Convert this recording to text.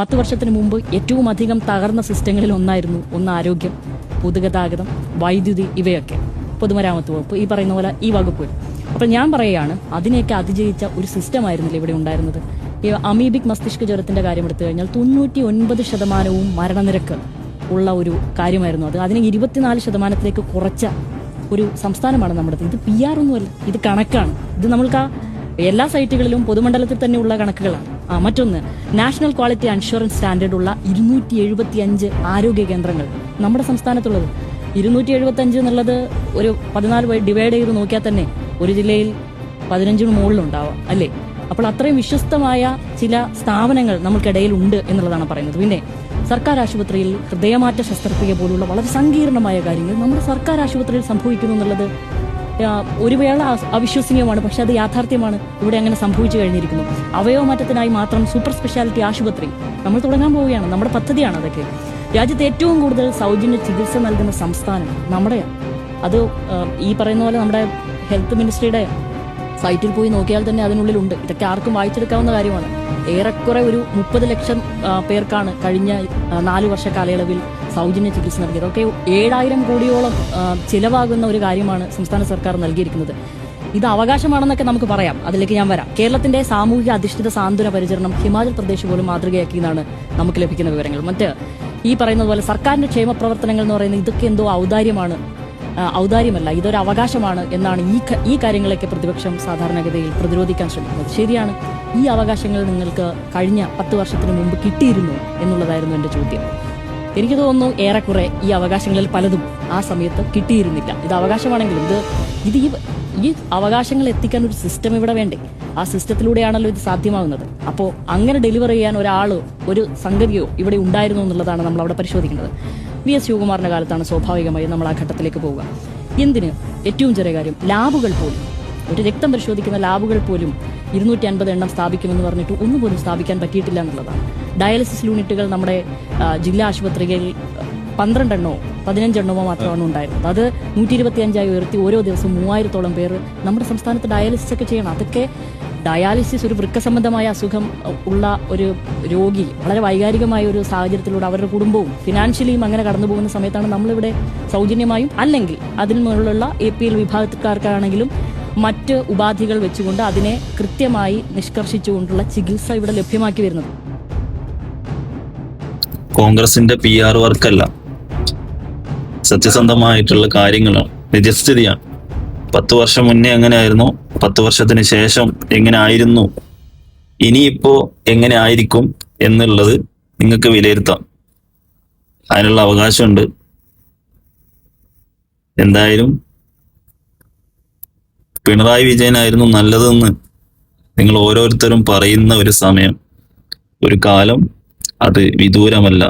10 വർഷത്തിന് മുമ്പ് ഏറ്റവും അധികം തകർന്ന സിസ്റ്റങ്ങളിൽ ഒന്നായിരുന്നു ആരോഗ്യം, പൊതുഗതാഗതം, വൈദ്യുതി, ഇവയൊക്കെ. പൊതുമരാമത്ത് വകുപ്പ്, ഈ പറയുന്ന പോലെ ഈ വകുപ്പുകൾ. അപ്പോൾ ഞാൻ പറയുകയാണ്, അതിനെയൊക്കെ അതിജയിച്ച ഒരു സിസ്റ്റമായിരുന്നില്ല ഇവിടെ ഉണ്ടായിരുന്നത്. ഈ അമീബിക് മസ്തിഷ്ക ജ്വരത്തിന്റെ കാര്യം എടുത്തു കഴിഞ്ഞാൽ 99% മരണനിരക്ക് ഉള്ള ഒരു കാര്യമായിരുന്നു അത്. അതിനെ 24% കുറച്ച ഒരു സംസ്ഥാനമാണ് നമ്മുടെ. ഇത് PR ഒന്നുമല്ല, ഇത് കണക്കാണ്. ഇത് നമ്മൾക്ക് എല്ലാ സൈറ്റുകളിലും പൊതുമണ്ഡലത്തിൽ തന്നെയുള്ള കണക്കുകളാണ്. മറ്റൊന്ന്, നാഷണൽ ക്വാളിറ്റി അൻഷുറൻസ് സ്റ്റാൻഡേർഡ് ഉള്ള 275 ആരോഗ്യ കേന്ദ്രങ്ങൾ നമ്മുടെ സംസ്ഥാനത്തുള്ളത്. 275 എന്നുള്ളത് ഒരു 14 ഡിവൈഡ് ചെയ്ത് നോക്കിയാൽ തന്നെ ഒരു ജില്ലയിൽ 15 മുകളിലുണ്ടാവാം, അല്ലേ? അപ്പോൾ അത്രയും വിശ്വസ്തമായ ചില സ്ഥാപനങ്ങൾ നമുക്കിടയിൽ ഉണ്ട് എന്നുള്ളതാണ് പറയുന്നത്. പിന്നെ സർക്കാർ ആശുപത്രിയിൽ ഹൃദയമാറ്റ ശസ്ത്രക്രിയ പോലുള്ള വളരെ സങ്കീർണമായ കാര്യങ്ങൾ നമ്മുടെ സർക്കാർ ആശുപത്രിയിൽ സംഭവിക്കുന്നു എന്നുള്ളത് ഒരു വേള അവിശ്വസനീയമാണ്. പക്ഷെ അത് യാഥാർത്ഥ്യമാണ്. ഇവിടെ അങ്ങനെ സംഭവിച്ചു കഴിഞ്ഞിരിക്കുന്നു. അവയവമാറ്റത്തിനായി മാത്രം സൂപ്പർ സ്പെഷ്യാലിറ്റി ആശുപത്രി നമ്മൾ തുടങ്ങാൻ പോവുകയാണ്. നമ്മുടെ പദ്ധതിയാണ് അതൊക്കെ. രാജ്യത്ത് ഏറ്റവും കൂടുതൽ സൗജന്യ ചികിത്സ നൽകുന്ന സംസ്ഥാനം നമ്മുടെയാണ്. അത് ഈ പറയുന്ന പോലെ നമ്മുടെ ഹെൽത്ത് മിനിസ്ട്രിയുടെ സൈറ്റിൽ പോയി നോക്കിയാൽ തന്നെ അതിനുള്ളിലുണ്ട്. ഇതൊക്കെ ആർക്കും വായിച്ചെടുക്കാവുന്ന കാര്യമാണ്. ഏറെക്കുറെ ഒരു 30 ലക്ഷം പേർക്കാണ് കഴിഞ്ഞ 4 വർഷ കാലയളവിൽ സൗജന്യ ചികിത്സ നൽകിയത്. അതൊക്കെ 7000 കോടിയോളം ചിലവാകുന്ന ഒരു കാര്യമാണ് സംസ്ഥാന സർക്കാർ നൽകിയിരിക്കുന്നത്. ഇത് അവകാശമാണെന്നൊക്കെ നമുക്ക് പറയാം, അതിലേക്ക് ഞാൻ വരാം. കേരളത്തിന്റെ സാമൂഹിക അധിഷ്ഠിത സാന്ത്വന പരിചരണം ഹിമാചൽ പ്രദേശ് പോലും മാതൃകയാക്കിയെന്നാണ് നമുക്ക് ലഭിക്കുന്ന വിവരങ്ങൾ. മറ്റ് ഈ പറയുന്നത് പോലെ സർക്കാരിന്റെ ക്ഷേമ പ്രവർത്തനങ്ങൾ എന്ന് പറയുന്നത് ഇതൊക്കെ എന്തോ ഔദാര്യമല്ല, ഇതൊരു അവകാശമാണ് എന്നാണ് ഈ കാര്യങ്ങളൊക്കെ പ്രതിപക്ഷം സാധാരണഗതിയിൽ പ്രതിരോധിക്കാൻ ശ്രമിക്കുന്നത്. ശരിയാണ്, ഈ അവകാശങ്ങൾ നിങ്ങൾക്ക് കഴിഞ്ഞ 10 വർഷത്തിന് മുമ്പ് കിട്ടിയിരുന്നു എന്നുള്ളതായിരുന്നു എൻ്റെ ചോദ്യം. എനിക്ക് തോന്നുന്നു ഏറെക്കുറെ ഈ അവകാശങ്ങളിൽ പലതും ആ സമയത്ത് കിട്ടിയിരുന്നില്ല. ഇത് അവകാശമാണെങ്കിലും ഈ അവകാശങ്ങൾ എത്തിക്കാൻ ഒരു സിസ്റ്റം ഇവിടെ വേണ്ടേ? ആ സിസ്റ്റത്തിലൂടെയാണല്ലോ ഇത് സാധ്യമാകുന്നത്. അപ്പോൾ അങ്ങനെ ഡെലിവർ ചെയ്യാൻ ഒരു സംഗതിയോ ഇവിടെ ഉണ്ടായിരുന്നു എന്നുള്ളതാണ് നമ്മൾ അവിടെ പരിശോധിക്കേണ്ടത്. VS ശിവകുമാറിന്റെ കാലത്താണ് സ്വാഭാവികമായും നമ്മൾ ആ ഘട്ടത്തിലേക്ക് പോവുക. എന്തിന്? ഏറ്റവും ചെറിയ കാര്യം, ലാബുകൾ പോലും, ഒരു രക്തം പരിശോധിക്കുന്ന ലാബുകൾ പോലും 250 എണ്ണം സ്ഥാപിക്കുമെന്ന് പറഞ്ഞിട്ട് ഒന്നുപോലും സ്ഥാപിക്കാൻ പറ്റിയിട്ടില്ല എന്നുള്ളതാണ്. ഡയാലിസിസ് യൂണിറ്റുകൾ നമ്മുടെ ജില്ലാ ആശുപത്രിയിൽ 12 എണ്ണമോ 15 എണ്ണമോ മാത്രമാണ് ഉണ്ടായിരുന്നത്. അത് 125 ഉയർത്തി ഓരോ ദിവസവും 3000-ഓളം പേർ നമ്മുടെ സംസ്ഥാനത്ത് ഡയാലിസിസ് ഒക്കെ ചെയ്യണം. അതൊക്കെ ഡയാലിസിസ്, ഒരു വൃക്ക സംബന്ധമായ അസുഖം ഉള്ള ഒരു രോഗി വളരെ വൈകാരികമായ ഒരു സാഹചര്യത്തിലൂടെ അവരുടെ കുടുംബവും ഫിനാൻഷ്യലിയും അങ്ങനെ കടന്നു പോകുന്ന സമയത്താണ് നമ്മളിവിടെ സൗജന്യമായും അല്ലെങ്കിൽ അതിന് മുകളിലുള്ള APL വിഭാഗക്കാർക്കാണെങ്കിലും മറ്റ് ഉപാധികൾ വെച്ചുകൊണ്ട് അതിനെ കൃത്യമായി നിഷ്കർഷിച്ചുകൊണ്ടുള്ള ചികിത്സ ഇവിടെ ലഭ്യമാക്കി വരുന്നത്. കോൺഗ്രസിന്റെ PR വർക്കല്ല, സത്യസന്ധമായിട്ടുള്ള കാര്യങ്ങളാണ്, നിജസ്ഥിതിയാണ്. 10 വർഷം മുന്നേ എങ്ങനെയായിരുന്നു, 10 വർഷത്തിന് ശേഷം എങ്ങനെ ആയിരുന്നു, ഇനിയിപ്പോ എങ്ങനെ ആയിരിക്കും എന്നുള്ളത് നിങ്ങൾക്ക് വിലയിരുത്താം. അതിനുള്ള അവകാശമുണ്ട്. എന്തായാലും പിണറായി വിജയനായിരുന്നു നല്ലതെന്ന് നിങ്ങൾ ഓരോരുത്തരും പറയുന്ന ഒരു സമയം, ഒരു കാലം അത് വിദൂരമല്ല.